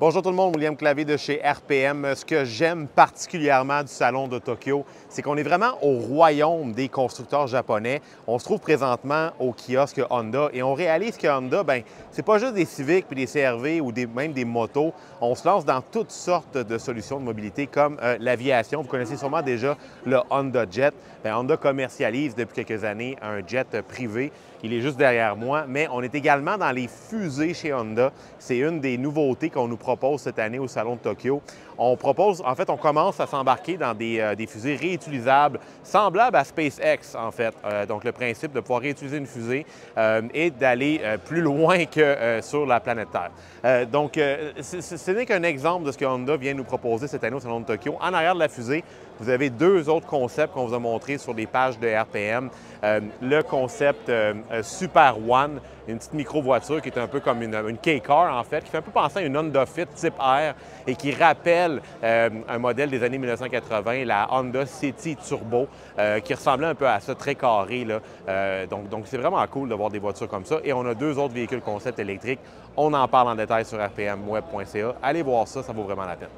Bonjour tout le monde, William Clavier de chez RPM. Ce que j'aime particulièrement du Salon de Tokyo, c'est qu'on est vraiment au royaume des constructeurs japonais. On se trouve présentement au kiosque Honda et on réalise que Honda, c'est pas juste des Civic puis des CR-V ou même des motos. On se lance dans toutes sortes de solutions de mobilité comme l'aviation. Vous connaissez sûrement déjà le Honda Jet. Honda commercialise depuis quelques années un jet privé. Il est juste derrière moi, mais on est également dans les fusées chez Honda. C'est une des nouveautés qu'on nous propose cette année au Salon de Tokyo. On commence à s'embarquer dans des fusées réutilisables, semblables à SpaceX, en fait. Donc, le principe de pouvoir réutiliser une fusée et d'aller plus loin que sur la planète Terre. Ce n'est qu'un exemple de ce que Honda vient nous proposer cette année au Salon de Tokyo. En arrière de la fusée, vous avez deux autres concepts qu'on vous a montrés sur les pages de RPM. Le concept Super One, une petite micro-voiture qui est un peu comme une K-Car, en fait, qui fait un peu penser à une Honda Fit type R et qui rappelle un modèle des années 1980, la Honda City Turbo, qui ressemblait un peu à ça, très carré, là. Donc, c'est vraiment cool de voir des voitures comme ça. Et on a deux autres véhicules concept électriques. On en parle en détail sur rpmweb.ca. Allez voir ça, ça vaut vraiment la peine.